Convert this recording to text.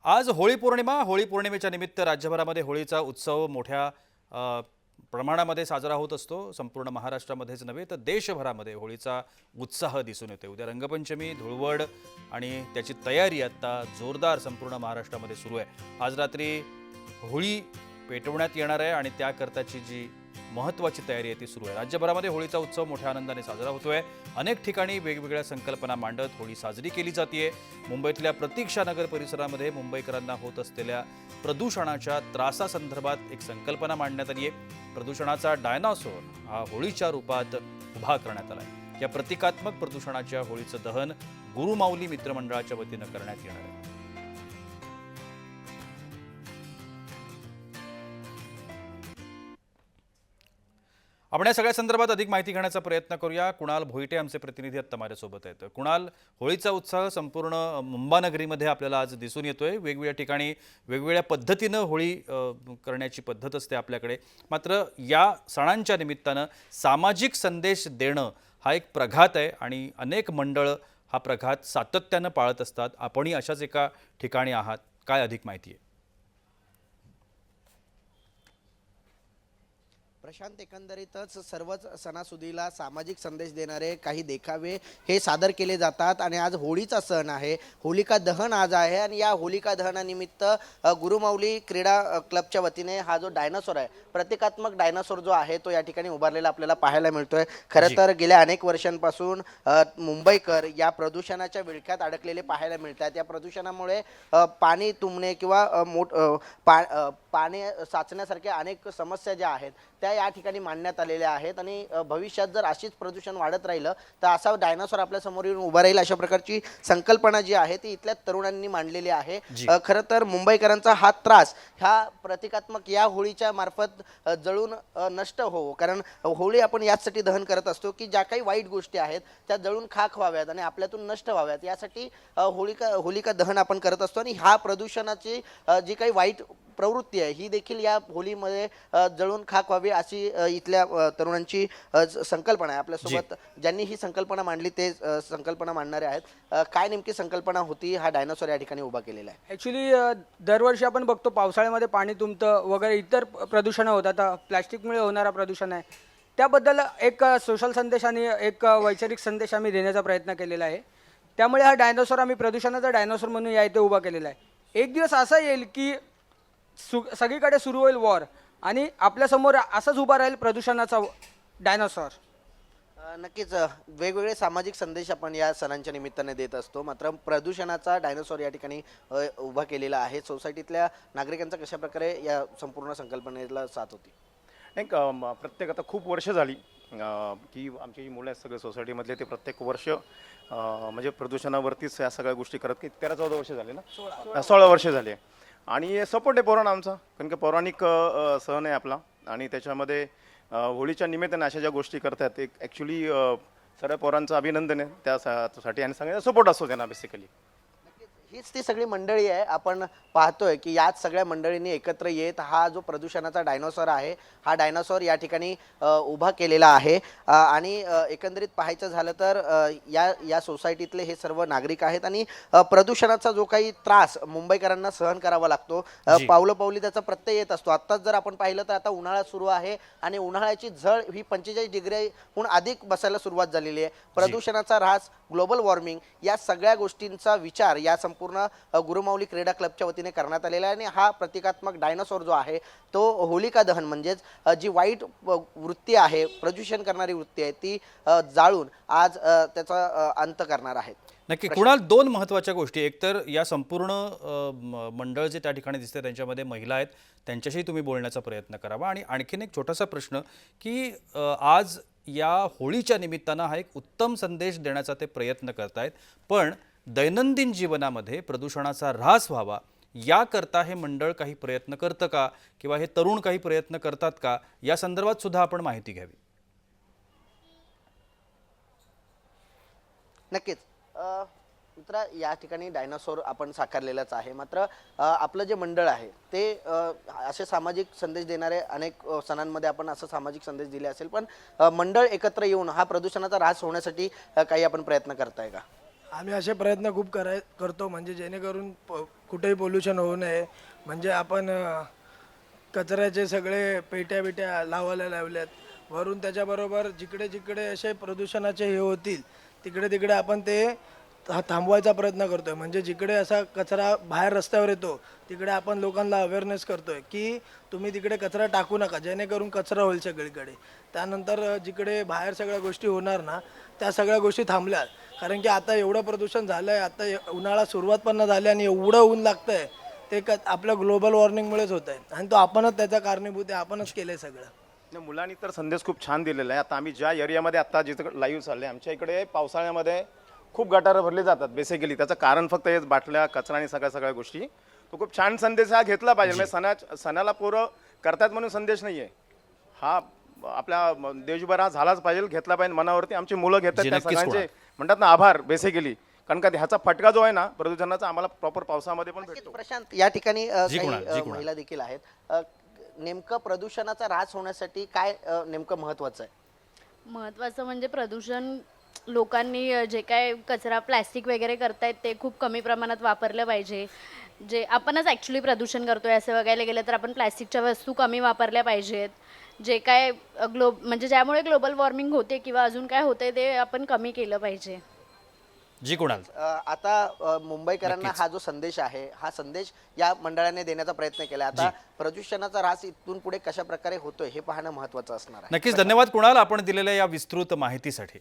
आज होळी पौर्णिमा. होळी पौर्णिमेच्या निमित्त राज्यभरामध्ये होळीचा उत्सव मोठ्या प्रमाणामध्ये साजरा होत असतो. संपूर्ण महाराष्ट्रामध्येच नव्हे तर देशभरामध्ये होळीचा उत्साह दिसून येतो. उद्या रंगपंचमी, धुळवड आणि त्याची तयारी आता जोरदार संपूर्ण महाराष्ट्रामध्ये सुरू आहे. आज रात्री होळी पेटवण्यात येणार आहे आणि त्याकरताची जी महत्त्वाची तयारी आहे ती सुरू आहे. राज्यभरामध्ये होळीचा उत्सव मोठ्या आनंदाने साजरा होतोय. अनेक ठिकाणी वेगवेगळ्या संकल्पना मांडत होळी साजरी केली जाते. मुंबईतल्या प्रतीक्षानगर परिसरामध्ये मुंबईकरांना होत असलेल्या प्रदूषणाच्या त्रासासंदर्भात एक संकल्पना मांडण्यात आली आहे. प्रदूषणाचा डायनासोर हा होळीच्या रूपात उभा करण्यात आला आहे. या प्रतिकात्मक प्रदूषणाच्या होळीचं दहन गुरुमाऊली मित्रमंडळाच्या वतीनं करण्यात येणार आहे. आपण या सगळ्या संदर्भात अधिक माहिती घेण्याचा प्रयत्न करूया. कुणाल भोईटे आमचे प्रतिनिधी आता माझ्यासोबत आहेत. कुणाल, होळीचा उत्साह संपूर्ण मुंबानगरीमध्ये आपल्याला आज दिसून येतोय. वेगवेगळ्या ठिकाणी वेगवेगळ्या पद्धतीनं होळी करण्याची पद्धत असते आपल्याकडे. मात्र या सणांच्या निमित्तानं सामाजिक संदेश देणं हा एक प्रघात आहे आणि अनेक मंडळ हा प्रघात सातत्यानं पाळत असतात. आपणही अशाच एका ठिकाणी आहात. काय अधिक माहिती आहे? प्रशांत, एकंदरीतच सर्वच सणासुदीला सामाजिक संदेश देणारे काही देखावे हे सादर केले जातात आणि आज होळीचा सण आहे. होलिका दहन आज आहे आणि या होलिका दहनानिमित्त गुरुमाऊली क्रीडा क्लबच्या वतीने हा जो डायनासोर आहे, प्रतिकात्मक डायनासोर जो आहे तो या ठिकाणी उभारलेला आपल्याला पाहायला मिळतोय. खरं तर गेल्या अनेक वर्षांपासून मुंबईकर या प्रदूषणाच्या विळख्यात अडकलेले पाहायला मिळतात. या प्रदूषणामुळे पाणी तुंबणे किंवा पाणी साचण्यासारख्या अनेक समस्या ज्या आहेत त्या या ठिकाणी मांडण्यात आलेल्या आहेत आणि भविष्यात जर अशीच प्रदूषण वाढत राहिलं तर असा डायनासोर आपल्या समोर येऊन उभा राहील, अशा प्रकारची संकल्पना जी आहे ती इथल्या तरुणांनी मांडलेली आहे. खरं तर मुंबईकरांचा हा त्रास ह्या प्रतिकात्मक या होळीच्या मार्फत जळून नष्ट हो, कारण होळी आपण याचसाठी दहन करत असतो की ज्या काही वाईट गोष्टी आहेत त्या जळून खाक व्हाव्यात आणि आपल्यातून नष्ट व्हाव्यात, यासाठी होलिका दहन आपण करत असतो. आणि ह्या प्रदूषणाची जी काही वाईट प्रवृत्ती आहे ही देखील या होळीमध्ये जळून खाक व्हावी अशी इथल्या तरुणांची संकल्पना आहे. आपल्यासोबत ज्यांनी ही संकल्पना मांडली ते संकल्पना मांडणारे आहेत. काय नेमकी संकल्पना होती हा डायनासोर या ठिकाणी उभा केलेला आहे? ॲक्च्युली दरवर्षी आपण बघतो पावसाळ्यामध्ये पाणी तुंबतं वगैरे इतर प्रदूषणं होतात. प्लॅस्टिकमुळे होणारा प्रदूषण आहे, त्याबद्दल एक सोशल संदेश आणि एक वैचारिक संदेश आम्ही देण्याचा प्रयत्न केलेला आहे. त्यामुळे हा डायनासोर आम्ही प्रदूषणाचा डायनासोर म्हणून या इथे उभा केलेला आहे. एक दिवस असा येईल की सगळीकडे सुरू होईल वॉर आणि आपल्यासमोर असाच उभा राहील प्रदूषणाचा डायनासॉर. नक्कीच वेगवेगळे सामाजिक संदेश आपण या सणांच्या निमित्ताने देत असतो. मात्र प्रदूषणाचा डायनासॉर या ठिकाणी उभा केलेला आहे. सोसायटीतल्या नागरिकांचा कशा प्रकारे या संपूर्ण संकल्पनेला साथ होती? एक प्रत्येक आता खूप वर्ष झाली की आमची जी मुलं आहेत सगळे सोसायटीमधले ते प्रत्येक वर्ष म्हणजे प्रदूषणावरतीच या सगळ्या गोष्टी करत की 13-14 वर्ष झाले ना, 16 वर्ष झाले. आणि सपोर्ट आहे पोरांना आमचा, कारण की पौराणिक सण आहे आपला आणि त्याच्यामध्ये होळीच्या निमित्ताने अशा ज्या गोष्टी करतात एक ॲक्च्युली सगळ्या पोरांचं अभिनंदन आहे त्यासाठी आणि सगळ्यांचा सपोर्ट असतो त्यांना बेसिकली. हीच ती सगळी मंडळी आहे. आपण पाहतोय की याच सगळ्या मंडळींनी एकत्र येत हा जो प्रदूषणाचा डायनासॉर आहे हा डायनासॉर या ठिकाणी उभा केलेला आहे. आणि एकंदरीत पाहायचं झालं तर या सोसायटीतले हे सर्व नागरिक आहेत आणि प्रदूषणाचा जो काही त्रास मुंबईकरांना सहन करावा लागतो पावलं पावली त्याचा प्रत्यय येत असतो. आत्ताच जर आपण पाहिलं तर आता उन्हाळा सुरू आहे आणि उन्हाळ्याची झळ ही 45 डिग्रीहून अधिक बसायला सुरुवात झालेली आहे. प्रदूषणाचा ऱ्हास, ग्लोबल वॉर्मिंग या सगळ्या गोष्टींचा विचार या संपूर्ण गुरुमाऊली क्रीडा क्लबच्या वतीने करण्यात आलेला आहे. आणि हा प्रतिकात्मक डायनासोर जो आहे तो होलिका दहन म्हणजेच जी वाईट वृत्ती आहे, प्रदूषण करणारी वृत्ती आहे ती जाळून आज त्याचा अंत करणार आहेत. नक्की कुणाल, दोन महत्त्वाच्या गोष्टी. एक तर या संपूर्ण मंडळ जे त्या ठिकाणी दिसते त्यांच्यामध्ये महिला आहेत, त्यांच्याशी तुम्ही बोलण्याचा प्रयत्न करावा. आणि आणखीन एक छोटासा प्रश्न की आज या होळीच्या निमित्तानं हा एक उत्तम संदेश देण्याचा ते प्रयत्न करतायत, पण दैनंदिन जीवनामध्ये प्रदूषणाचा ऱ्हास व्हावा याकरता हे मंडळ काही प्रयत्न करतं का, किंवा हे तरुण काही प्रयत्न करतात का, या संदर्भात सुद्धा आपण माहिती घ्यावी. नक्कीच मित्र, या ठिकाणी डायनासोर आपण साकारलेलाच आहे. मात्र आपलं जे मंडळ आहे ते असे सामाजिक संदेश देणारे अनेक सणांमध्ये आपण असं सामाजिक संदेश दिले असेल, पण मंडळ एकत्र येऊन हा प्रदूषणाचा ऱ्हास होण्यासाठी काही आपण प्रयत्न करताय का? आम्ही असे प्रयत्न खूप करतो म्हणजे जेणेकरून कुठेही पोल्युशन होऊ नये. म्हणजे आपण कचऱ्याचे सगळे पेट्या लावायला लावल्यात. वरून त्याच्याबरोबर जिकडे जिकडे असे प्रदूषणाचे हे होतील तिकडे तिकडे आपण ते थांबवायचा प्रयत्न करतोय. म्हणजे जिकडे असा कचरा बाहेर रस्त्यावर येतो तिकडे आपण लोकांना अवेअरनेस करतोय की तुम्ही तिकडे कचरा टाकू नका, जेणेकरून कचरा होईल सगळीकडे. त्यानंतर जिकडे बाहेर सगळ्या गोष्टी होणार ना त्या सगळ्या गोष्टी थांबल्या. कारण की आता एवढं प्रदूषण झालं आहे, आता उन्हाळा सुरुवात पण नाही झाली आणि एवढं ऊन लागतं आहे ते आपल्या ग्लोबल वॉर्मिंगमुळेच होत आहे आणि तो आपणच त्याचा कारणीभूत आहे, आपणच केलं आहे सगळं. नाही, मुलांनी तर संदेश खूप छान दिलेला आहे. आता आम्ही ज्या एरियामध्ये आता जिथं लाईव्ह चालले आमच्या इकडे पावसाळ्यामध्ये खूप गटारं भरली जातात बेसिकली. त्याचं कारण फक्त हेच बाटल्या कचरा आणि सगळ्या गोष्टी. तो खूप छान संदेश हा घेतला पाहिजे. म्हणजे सणाला पोरं करतात म्हणून संदेश नाही आहे हा, आपल्या देशभर हा झालाच पाहिजे, घेतला पाहिजे मनावरती. आमची मुलं घेतात त्या नक्कीच सगळ्यांचे म्हणतात ना आभार बेसिकली. कारण का ह्याचा फटका जो आहे ना प्रदूषणाचा आम्हाला प्रॉपर पावसामध्ये पण भेटतो. प्रशांत, या ठिकाणी जी काही कुणाल. महिला देखील आहेत. नेमकं प्रदूषणाचा ऱ्हास होण्यासाठी काय नेमकं महत्वाचं आहे? महत्त्वाचं म्हणजे प्रदूषण लोकांनी जे काय कचरा प्लॅस्टिक वगैरे करतायत ते खूप कमी प्रमाणात वापरलं पाहिजे. जे आपणच ॲक्च्युली प्रदूषण करतोय असं बघायला गेलं तर आपण प्लॅस्टिकच्या वस्तू कमी वापरल्या पाहिजेत. जे काय म्हणजे ज्यामुळे ग्लोबल वॉर्मिंग होते किंवा अजून काय होते ते आपण कमी केलं पाहिजे. जी कुणाल. आता मुंबईकरांना हा जो संदेश आहे हा संदेश या मंडळाने देण्याचा प्रयत्न केला. आता प्रदूषणाचा ऱ्हास इथून पुढे कशा प्रकारे होतोय हे पाहणं महत्वाचं असणार आहे. नक्कीच धन्यवाद कुणाल आपण दिलेल्या या विस्तृत माहितीसाठी.